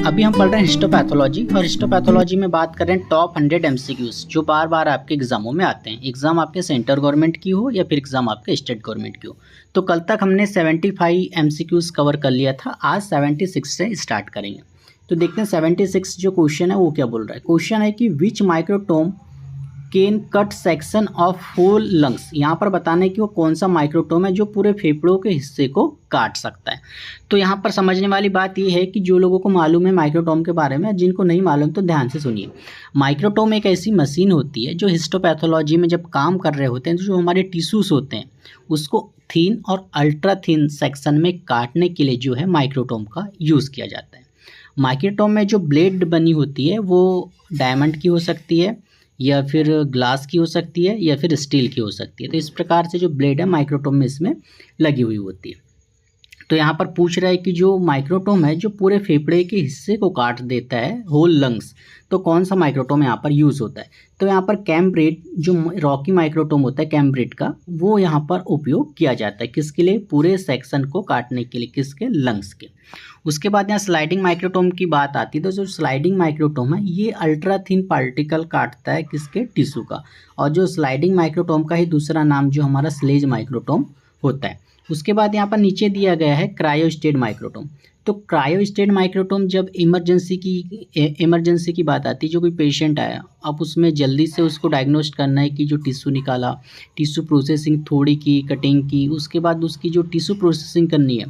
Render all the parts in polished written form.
अभी हम पढ़ रहे हैं हिस्टोपैथोलॉजी, और हिस्टोपैथोलॉजी में बात कर रहे हैं टॉप 100 एमसीक्यूज जो बार बार आपके एग्जामों में आते हैं। एग्जाम आपके सेंट्रल गवर्नमेंट की हो या फिर एग्जाम आपके स्टेट गवर्नमेंट की हो। तो कल तक हमने 75 एमसीक्यूज कवर कर लिया था, आज 76 से स्टार्ट करेंगे। तो देखते हैं 76 जो क्वेश्चन है वो क्या बोल रहा है। क्वेश्चन है कि which microtome can cut section of whole lungs. यहाँ पर बताना है कि वो कौन सा माइक्रोटोम है जो पूरे फेफड़ों के हिस्से को काट सकता है। तो यहाँ पर समझने वाली बात ये है कि जो लोगों को मालूम है माइक्रोटोम के बारे में, जिनको नहीं मालूम तो ध्यान से सुनिए। माइक्रोटोम एक ऐसी मशीन होती है जो हिस्टोपैथोलॉजी में जब काम कर रहे होते हैं तो जो हमारे टिश्यूज होते हैं उसको थिन और अल्ट्रा थिन सेक्शन में काटने के लिए जो है माइक्रोटोम का यूज़ किया जाता है। माइक्रोटोम में जो ब्लेड बनी होती है वो डायमंड की हो सकती है, या फिर ग्लास की हो सकती है, या फिर स्टील की हो सकती है। तो इस प्रकार से जो ब्लेड है माइक्रोटोम में इसमें लगी हुई होती है। तो यहाँ पर पूछ रहा है कि जो माइक्रोटोम है जो पूरे फेफड़े के हिस्से को काट देता है, होल लंग्स, तो कौन सा माइक्रोटोम यहाँ पर यूज़ होता है। तो यहाँ पर कैम्ब्रिड जो रॉकी माइक्रोटोम होता है कैम्ब्रिड का, वो यहाँ पर उपयोग किया जाता है। किसके लिए? पूरे सेक्शन को काटने के लिए, किसके? लंग्स के। उसके बाद यहाँ स्लाइडिंग माइक्रोटोम की बात आती है। तो जो स्लाइडिंग माइक्रोटोम है ये अल्ट्रा थिन पार्टिकल काटता है किसके? टिश्यू का। और जो स्लाइडिंग माइक्रोटोम का ही दूसरा नाम जो हमारा स्लेज माइक्रोटोम होता है। उसके बाद यहाँ पर नीचे दिया गया है क्रायोस्टेट माइक्रोटोम। तो क्रायोस्टेट माइक्रोटोम जब इमरजेंसी की बात आती है, जो कोई पेशेंट आया, अब उसमें जल्दी से उसको डायग्नोस्ट करना है कि जो टिश्यू निकाला, टिश्यू प्रोसेसिंग थोड़ी की, कटिंग की, उसके बाद उसकी जो टिश्यू प्रोसेसिंग करनी है,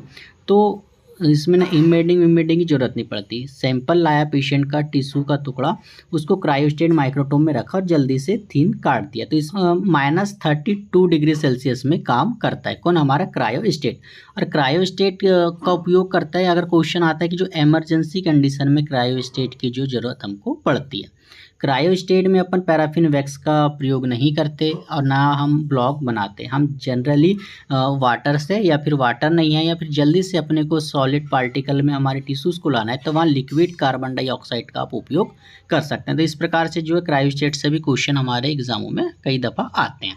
तो इसमें ना इमेडिंग की ज़रूरत नहीं पड़ती। सैंपल लाया पेशेंट का, टिश्यू का टुकड़ा, उसको क्रायोस्टेट माइक्रोटोम में रखा और जल्दी से थिन काट दिया। तो इस -32 डिग्री सेल्सियस में काम करता है। कौन? हमारा क्रायोस्टेट। और क्रायोस्टेट का उपयोग करता है अगर क्वेश्चन आता है कि जो इमरजेंसी कंडीशन में क्रायोस्टेट की जो ज़रूरत हमको पड़ती है। क्रायोस्टेट में अपन पैराफिन वैक्स का प्रयोग नहीं करते और ना हम ब्लॉक बनाते। हम जनरली वाटर से, या फिर वाटर नहीं है या फिर जल्दी से अपने को सॉलिड पार्टिकल में हमारे टिश्यूज़ को लाना है, तो वहाँ लिक्विड कार्बन डाइऑक्साइड का आप उपयोग कर सकते हैं। तो इस प्रकार से जो है क्रायोस्टेट से भी क्वेश्चन हमारे एग्जामों में कई दफ़ा आते हैं।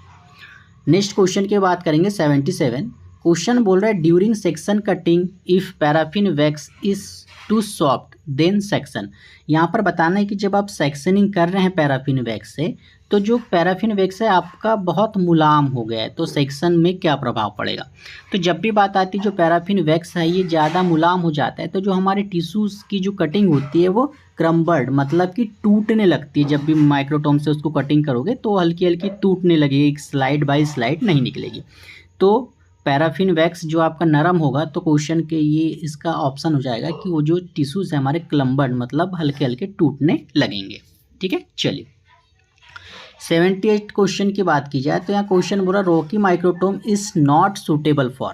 नेक्स्ट क्वेश्चन की बात करेंगे 77। क्वेश्चन बोल रहा है during section cutting if paraffin wax is too soft then section. यहाँ पर बताना है कि जब आप सेक्शनिंग कर रहे हैं पैराफिन वैक्स से, तो जो पैराफिन वैक्स है आपका बहुत मुलायम हो गया है, तो सेक्शन में क्या प्रभाव पड़ेगा। तो जब भी बात आती है जो पैराफिन वैक्स है ये ज़्यादा मुलायम हो जाता है, तो जो हमारे टिश्यूज़ की जो कटिंग होती है वो क्रम्बल्ड, मतलब कि टूटने लगती है। जब भी माइक्रोटोम से उसको कटिंग करोगे तो हल्की हल्की टूटने लगेगी, स्लाइड बाय स्लाइड नहीं निकलेगी। तो पैराफिन वैक्स जो आपका नरम होगा, तो क्वेश्चन के ये इसका ऑप्शन हो जाएगा कि वो जो टिश्यूज़ है हमारे क्लम्बर्ड, मतलब हल्के हल्के टूटने लगेंगे। ठीक है, चलिए 78 क्वेश्चन की बात की जाए तो यहाँ क्वेश्चन बोला Rocky microtome is not suitable for.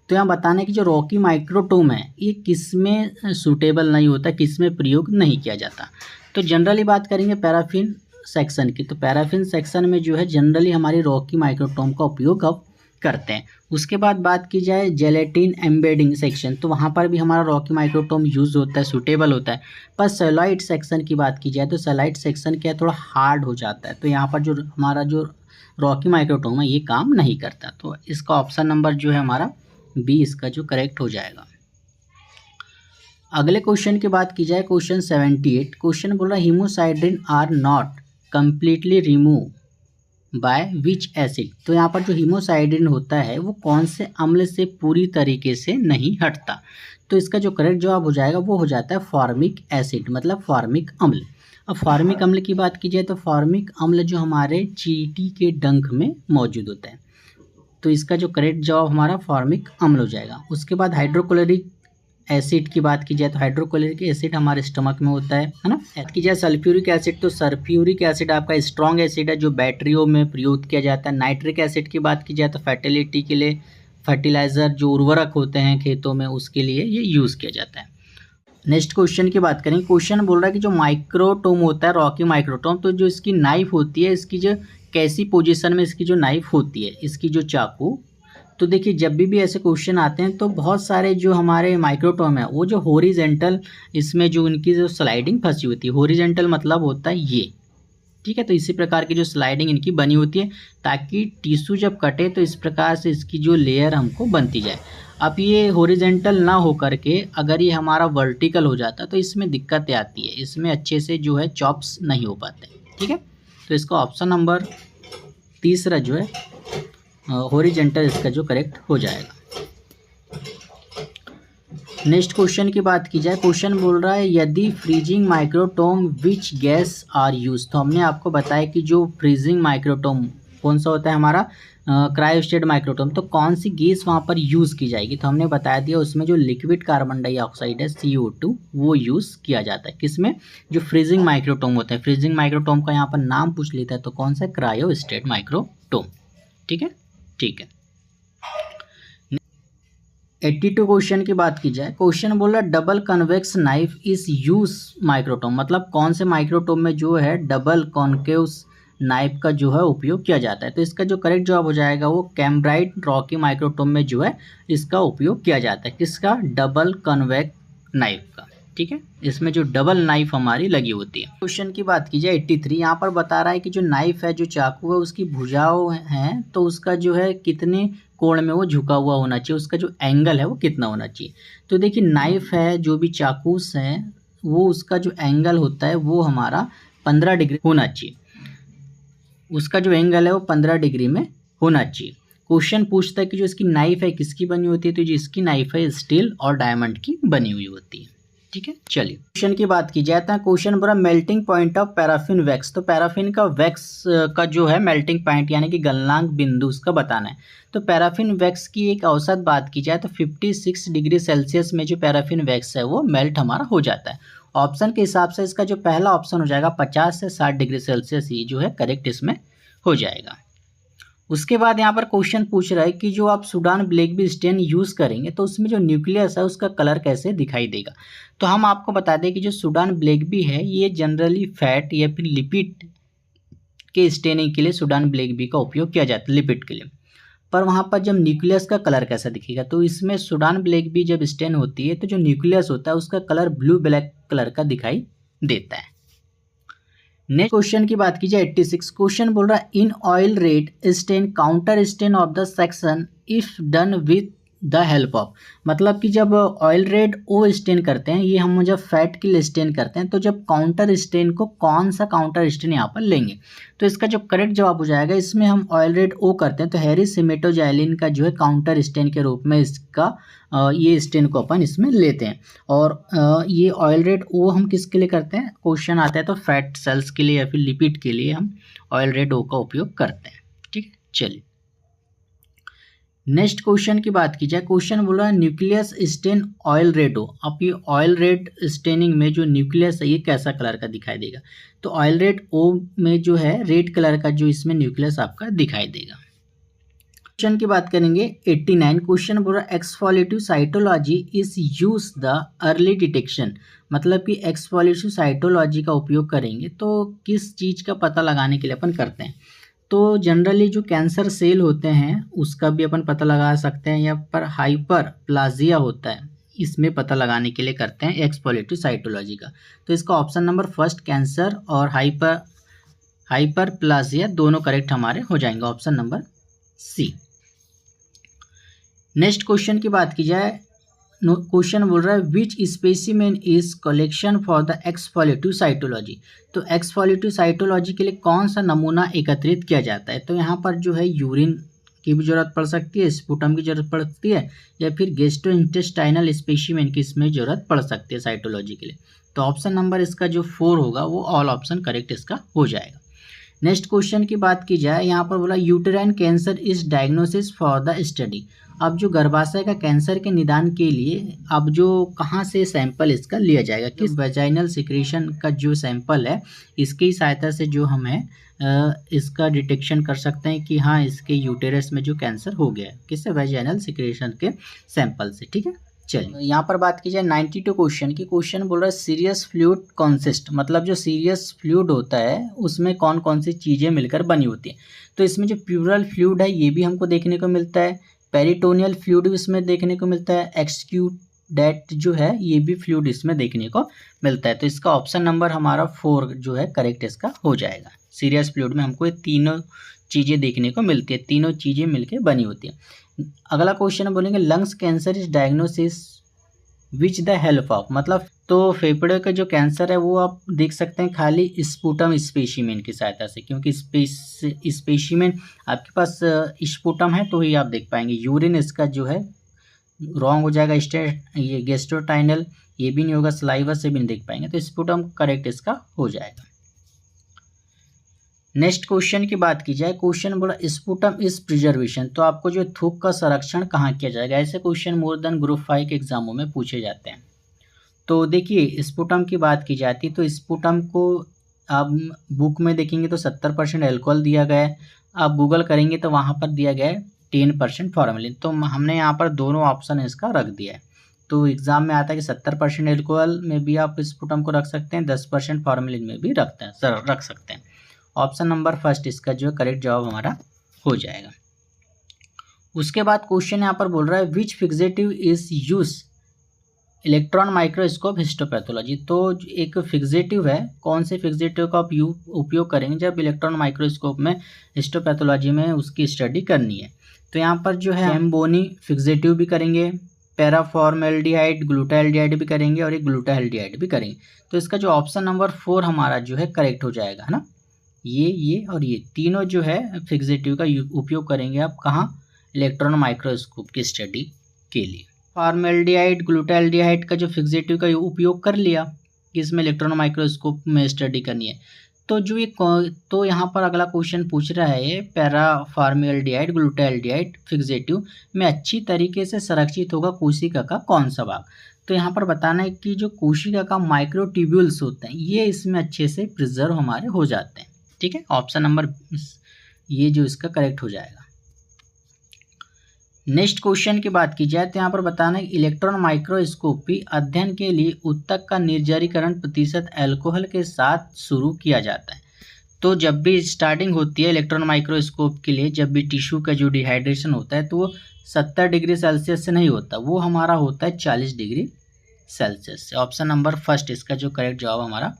तो यहाँ बताने की जो रॉकी माइक्रोटोम है ये किस में सूटेबल नहीं होता, किस में प्रयोग नहीं किया जाता। तो जनरली बात करेंगे पैराफिन सेक्शन की, तो पैराफिन सेक्शन में जो है जनरली हमारी रॉकी माइक्रोटोम का उपयोग अब करते हैं। उसके बाद बात की जाए जेलेटिन एम्बेडिंग सेक्शन, तो वहाँ पर भी हमारा रॉकी माइक्रोटोम यूज़ होता है, सूटेबल होता है। पर सेलुलाइड सेक्शन की बात की जाए तो सेलुलाइड सेक्शन क्या है, थोड़ा हार्ड हो जाता है, तो यहाँ पर जो हमारा जो रॉकी माइक्रोटोम है ये काम नहीं करता। तो इसका ऑप्शन नंबर जो है हमारा बी इसका जो करेक्ट हो जाएगा। अगले क्वेश्चन की बात की जाए क्वेश्चन 78। क्वेश्चन बोल रहा है hemosiderin are not completely remove by which acid. तो यहाँ पर जो हीमोसाइड्रिन होता है वो कौन से अम्ल से पूरी तरीके से नहीं हटता। तो इसका जो करेक्ट जवाब हो जाएगा वो हो जाता है फॉर्मिक एसिड, मतलब फॉर्मिक अम्ल। अब फॉर्मिक अम्ल की बात की जाए तो फॉर्मिक अम्ल जो हमारे चींटी के डंक में मौजूद होता है, तो इसका जो करेक्ट जवाब हमारा फॉर्मिक अम्ल हो जाएगा। उसके बाद हाइड्रोक्लोरिक एसिड की बात की जाए तो हाइड्रोक्लोरिक एसिड हमारे स्टमक में होता है ना। बात की जाए सल्फ्यूरिक एसिड, तो सल्फ्यूरिक एसिड आपका स्ट्रॉन्ग एसिड है जो बैटरियों में प्रयोग किया जाता है। नाइट्रिक एसिड की बात की जाए तो फर्टिलिटी के लिए, फर्टिलाइज़र जो उर्वरक होते हैं खेतों में उसके लिए ये यूज़ किया जाता है। नेक्स्ट क्वेश्चन की बात करें। क्वेश्चन बोल रहा है कि जो माइक्रोटोम होता है रॉकी माइक्रोटोम, तो जो इसकी नाइफ होती है, इसकी जो कैसी पोजीशन में इसकी जो नाइफ होती है, इसकी जो चाकू, तो देखिए जब भी ऐसे क्वेश्चन आते हैं तो बहुत सारे जो हमारे माइक्रोटोम है वो जो हॉरिजॉन्टल, इसमें जो उनकी जो स्लाइडिंग फंसी होती है, हॉरिजॉन्टल मतलब होता है ये, ठीक है। तो इसी प्रकार की जो स्लाइडिंग इनकी बनी होती है ताकि टिश्यू जब कटे तो इस प्रकार से इसकी जो लेयर हमको बनती जाए। अब ये हॉरिजॉन्टल ना हो करके अगर ये हमारा वर्टिकल हो जाता तो इसमें दिक्कतें आती है, इसमें अच्छे से जो है चॉप्स नहीं हो पाते। ठीक है, तो इसका ऑप्शन नंबर तीसरा जो है हॉरिजॉन्टल इसका जो करेक्ट हो जाएगा। नेक्स्ट क्वेश्चन की बात की जाए, क्वेश्चन बोल रहा है यदि freezing microtome which gas are use. तो हमने आपको बताया कि जो फ्रीजिंग माइक्रोटोम कौन सा होता है हमारा क्रायोस्टेट माइक्रोटोम, तो कौन सी गैस वहाँ पर यूज़ की जाएगी। तो हमने बताया दिया उसमें जो लिक्विड कार्बन डाइऑक्साइड है CO2 वो यूज़ किया जाता है। किसमें, जो फ्रीजिंग माइक्रोटोम होता है। फ्रीजिंग माइक्रोटोम का यहाँ पर नाम पूछ लेता है तो कौन सा, क्रायोस्टेट माइक्रोटोम। ठीक है, ठीक है। 82 क्वेश्चन की बात की जाए, क्वेश्चन बोल रहा है double convex knife is use microtome. मतलब कौन से माइक्रोटोम में जो है डबल कॉन्केव्स नाइफ का जो है उपयोग किया जाता है। तो इसका जो करेक्ट जवाब हो जाएगा वो कैम्ब्राइट रॉकी माइक्रोटोम में जो है इसका उपयोग किया जाता है। किसका, डबल कन्वेक्स नाइफ का। ठीक है, इसमें जो डबल नाइफ हमारी लगी होती है। क्वेश्चन की बात की जाए 83, यहाँ पर बता रहा है कि जो नाइफ है, जो चाकू है, उसकी भुजाओं हैं तो उसका जो है कितने कोण में वो झुका हुआ होना चाहिए, उसका जो एंगल है वो कितना होना चाहिए। तो देखिए नाइफ है, जो भी चाकूस हैं, वो उसका जो एंगल होता है वो हमारा 15 डिग्री होना चाहिए। उसका जो एंगल है वो 15 डिग्री में होना चाहिए। क्वेश्चन पूछता है कि जो इसकी नाइफ है किसकी बनी होती है। तो जो इसकी नाइफ है स्टील और डायमंड की बनी हुई होती है। ठीक है, चलिए क्वेश्चन की बात की जाए तो क्वेश्चन बोला melting point of paraffin wax. तो पैराफिन का वैक्स का जो है मेल्टिंग पॉइंट यानी कि गलनांक बिंदु उसका बताना है। तो पैराफिन वैक्स की एक औसत बात की जाए तो 56 डिग्री सेल्सियस में जो पैराफिन वैक्स है वो मेल्ट हमारा हो जाता है। ऑप्शन के हिसाब से इसका जो पहला ऑप्शन हो जाएगा 50 से 60 डिग्री सेल्सियस, ये जो है करेक्ट इसमें हो जाएगा। उसके बाद यहाँ पर क्वेश्चन पूछ रहा है कि जो आप Sudan black B stain use करेंगे तो उसमें जो न्यूक्लियस है उसका कलर कैसे दिखाई देगा। तो हम आपको बता दें कि जो सूडान ब्लैक बी है ये जनरली फैट या फिर लिपिड के स्टेनिंग के लिए सूडान ब्लैक बी का उपयोग किया जाता है, लिपिड के लिए। पर वहाँ पर जब न्यूक्लियस का कलर कैसा दिखेगा, तो इसमें सूडान ब्लैक बी जब स्टेन होती है तो जो न्यूक्लियस होता है उसका कलर ब्लू ब्लैक कलर का दिखाई देता है। नेक्स्ट क्वेश्चन की बात की जाए 86, क्वेश्चन बोल रहा है in oil red stain counter stain of the section if done with the help of. मतलब कि जब ऑयल रेड ओ स्टेन करते हैं, ये हम जब फैट के लिए स्टेन करते हैं, तो जब काउंटर स्टेन को कौन सा काउंटर स्टेन यहाँ पर लेंगे। तो इसका जो करेक्ट जवाब हो जाएगा, इसमें हम ऑयल रेड ओ करते हैं तो हैरिस सिमेटोजाइलिन का जो है काउंटर स्टेन के रूप में इसका ये स्टेन को अपन इसमें लेते हैं। और ये ऑयल रेड ओ हम किसके लिए करते हैं, क्वेश्चन आता है तो फैट सेल्स के लिए या फिर लिपिड के लिए हम ऑयल रेड ओ का उपयोग करते हैं। ठीक है, चलिए नेक्स्ट क्वेश्चन की बात की जाए, क्वेश्चन बोल रहा है न्यूक्लियस स्टेन ऑयल रेड ओ। अब ये ऑयल रेड स्टेनिंग में जो न्यूक्लियस है ये कैसा कलर का दिखाई देगा। तो ऑयल रेड ओ में जो है रेड कलर का जो इसमें न्यूक्लियस आपका दिखाई देगा। क्वेश्चन की बात करेंगे 89, क्वेश्चन बोल रहा है exfoliative cytology is use the early detection. मतलब कि एक्सफोलिएटिव साइटोलॉजी का उपयोग करेंगे तो किस चीज़ का पता लगाने के लिए अपन करते हैं। तो जनरली जो कैंसर सेल होते हैं उसका भी अपन पता लगा सकते हैं, या पर हाइपर प्लाजिया होता है इसमें पता लगाने के लिए करते हैं एक्सफोलिएटिव साइटोलॉजी का। तो इसका ऑप्शन नंबर फर्स्ट कैंसर और हाइपर प्लाजिया दोनों करेक्ट हमारे हो जाएंगे, option number C. Next question की बात की जाए, क्वेश्चन बोल रहा है which specimen is collection for the exfoliative cytology. तो एक्सफोलिएटिव साइटोलॉजी के लिए कौन सा नमूना एकत्रित किया जाता है। तो यहाँ पर जो है यूरिन की भी जरूरत पड़ सकती है, स्पुटम की जरूरत पड़ती है, या फिर गैस्ट्रोइंटेस्टाइनल स्पेसिमेन की इसमें जरूरत पड़ सकती है साइटोलॉजी के लिए। तो ऑप्शन नंबर इसका जो 4 होगा वो ऑल ऑप्शन करेक्ट इसका हो जाएगा। नेक्स्ट क्वेश्चन की बात की जाए, यहाँ पर बोला uterine cancer is diagnosis for the study. अब जो गर्भाशय का कैंसर के निदान के लिए अब जो कहाँ से सैंपल इसका लिया जाएगा, किस वेजाइनल सिक्रेशन का जो सैंपल है इसकी सहायता से जो हमें इसका डिटेक्शन कर सकते हैं कि हाँ इसके यूटेरस में जो कैंसर हो गया है, किससे, वेजाइनल सिक्रेशन के सैंपल से। ठीक है, चलिए यहाँ पर बात की जाए 92 क्वेश्चन की, क्वेश्चन बोल रहा है सीरियस फ्लूइड कॉन्सिस्ट। मतलब जो सीरियस फ्लूइड होता है उसमें कौन कौन सी चीज़ें मिलकर बनी होती हैं। तो इसमें जो प्यूरल फ्लूइड है ये भी हमको देखने को मिलता है, पेरिटोनियल फ्लूइड इसमें देखने को मिलता है, एक्सक्यूडेट जो है ये भी फ्लूइड इसमें देखने को मिलता है। तो इसका ऑप्शन नंबर हमारा 4 जो है करेक्ट इसका हो जाएगा। सीरियस फ्लूइड में हमको ये तीनों चीज़ें देखने को मिलती है, तीनों चीज़ें मिलके बनी होती है। अगला क्वेश्चन बोलेंगे lungs cancer is diagnosis which the help of, मतलब तो फेफड़े का जो कैंसर है वो आप देख सकते हैं खाली स्पूटम स्पेसिमेन की सहायता से, क्योंकि स्पेसिमेन आपके पास स्पूटम है तो ही आप देख पाएंगे। यूरिन इसका जो है रॉन्ग हो जाएगा, ये गैस्ट्रोटाइनल ये भी नहीं होगा, सलाइवा से भी नहीं देख पाएंगे, तो स्पूटम करेक्ट इसका हो जाएगा। नेक्स्ट क्वेश्चन की बात की जाए, क्वेश्चन बोला स्पूटम इज प्रिजर्वेशन, तो आपको जो थूक का संरक्षण कहाँ किया जाएगा। ऐसे क्वेश्चन मोर देन ग्रुप 5 के एग्जामों में पूछे जाते हैं। तो देखिए स्पूटम की बात की जाती है तो स्पूटम को आप बुक में देखेंगे तो 70% एल्कोहल दिया गया है, आप गूगल करेंगे तो वहाँ पर दिया गया है 10% फॉर्मेलिन, तो हमने यहाँ पर दोनों ऑप्शन इसका रख दिया है। तो एग्जाम में आता है कि 70% एल्कोहल में भी आप स्पूटम को रख सकते हैं, 10% फॉर्मेलिन में भी रख सकते हैं। ऑप्शन नंबर फर्स्ट इसका जो है करेक्ट जवाब हमारा हो जाएगा। उसके बाद क्वेश्चन यहाँ पर बोल रहा है which fixative is use electron microscope histopathology, तो एक फिक्सेटिव है, कौन से फिक्सेटिव का आप उपयोग करेंगे जब इलेक्ट्रॉन माइक्रोस्कोप में हिस्टोपैथोलॉजी में उसकी स्टडी करनी है। तो यहाँ पर जो है एम्बोनी फिक्सेटिव भी करेंगे, पैराफॉर्मेल्डिहाइड ग्लूटाल्डिहाइड भी करेंगे और एक ग्लूटाल्डिहाइड भी करेंगे। तो इसका जो ऑप्शन नंबर 4 हमारा जो है करेक्ट हो जाएगा, है ना। ये और ये तीनों जो है फिक्सेटिव का उपयोग करेंगे आप कहाँ, इलेक्ट्रॉन माइक्रोस्कोप की स्टडी के लिए। फॉर्मेल्डिहाइड ग्लूटाल्डिहाइड का जो फिक्सेटिव का उपयोग कर लिया कि इसमें इलेक्ट्रॉन माइक्रोस्कोप में स्टडी करनी है, तो जो ये तो यहाँ पर अगला क्वेश्चन पूछ रहा है पैराफॉर्मेल्डिहाइड ग्लूटाल्डिहाइड फिक्सेटिव में अच्छी तरीके से संरक्षित होगा कोशिका का कौन सा भाग। तो यहाँ पर बताना है कि जो कोशिका का माइक्रोट्यूब्यूल्स होते हैं ये इसमें अच्छे से प्रिजर्व हमारे हो जाते हैं, ठीक है। ऑप्शन नंबर ये जो इसका करेक्ट हो जाएगा। नेक्स्ट क्वेश्चन की बात की जाए तो यहाँ पर बताना है इलेक्ट्रॉन माइक्रोस्कोपी अध्ययन के लिए ऊतक का निर्जलीकरण प्रतिशत अल्कोहल के साथ शुरू किया जाता है। तो जब भी स्टार्टिंग होती है इलेक्ट्रॉन माइक्रोस्कोप के लिए, जब भी टिश्यू का जो डिहाइड्रेशन होता है तो वो 70 डिग्री सेल्सियस से नहीं होता, वो हमारा होता है 40 डिग्री सेल्सियस से। ऑप्शन नंबर फर्स्ट इसका जो करेक्ट जवाब हमारा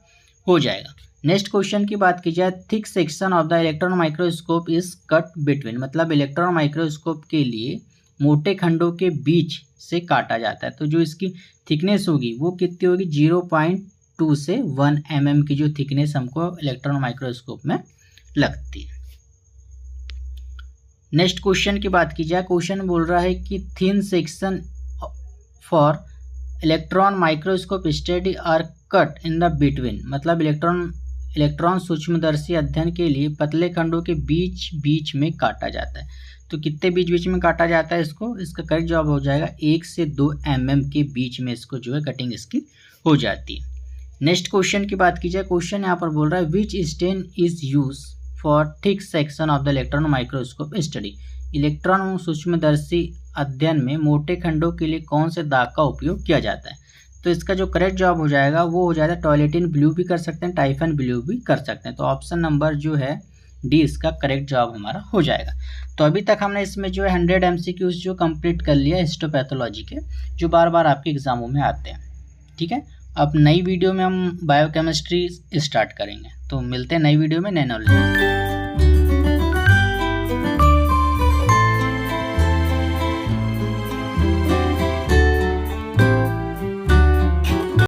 हो जाएगा। नेक्स्ट क्वेश्चन की बात की जाए thick section of the electron microscope is cut between, मतलब इलेक्ट्रॉन माइक्रोस्कोप के लिए मोटे खंडों के बीच से काटा जाता है। तो जो इसकी थिकनेस होगी वो कितनी होगी, 0.2 से 1 mm की जो थिकनेस हमको इलेक्ट्रॉन माइक्रोस्कोप में लगती है। नेक्स्ट क्वेश्चन की बात की जाए, क्वेश्चन बोल रहा है कि thin section for electron microscope study are cut in the between, मतलब इलेक्ट्रॉन सूक्ष्मदर्शी अध्ययन के लिए पतले खंडों के बीच में काटा जाता है। तो कितने बीच में काटा जाता है इसको, इसका करेक्ट जवाब हो जाएगा 1 से 2 mm के बीच में इसको जो है कटिंग इसकी हो जाती है। नेक्स्ट क्वेश्चन की बात की जाए, क्वेश्चन यहाँ पर बोल रहा है which stain is use for thick section of the electron microscope study, electron सूक्ष्मदर्शी अध्ययन में मोटे खंडों के लिए कौन से दाग का उपयोग किया जाता है। तो इसका जो करेक्ट जवाब हो जाएगा वो हो जाएगा टॉयलेटिन ब्लू भी कर सकते हैं, टाइफन ब्लू भी कर सकते हैं। तो ऑप्शन नंबर जो है डी इसका करेक्ट जवाब हमारा हो जाएगा। तो अभी तक हमने इसमें जो है 100 MCQs जो कंप्लीट कर लिया हिस्टोपैथोलॉजी के, जो बार बार आपके एग्जामों में आते हैं, ठीक है। अब नई वीडियो में हम बायोकेमिस्ट्री स्टार्ट करेंगे, तो मिलते हैं नई वीडियो में नए नॉलेज।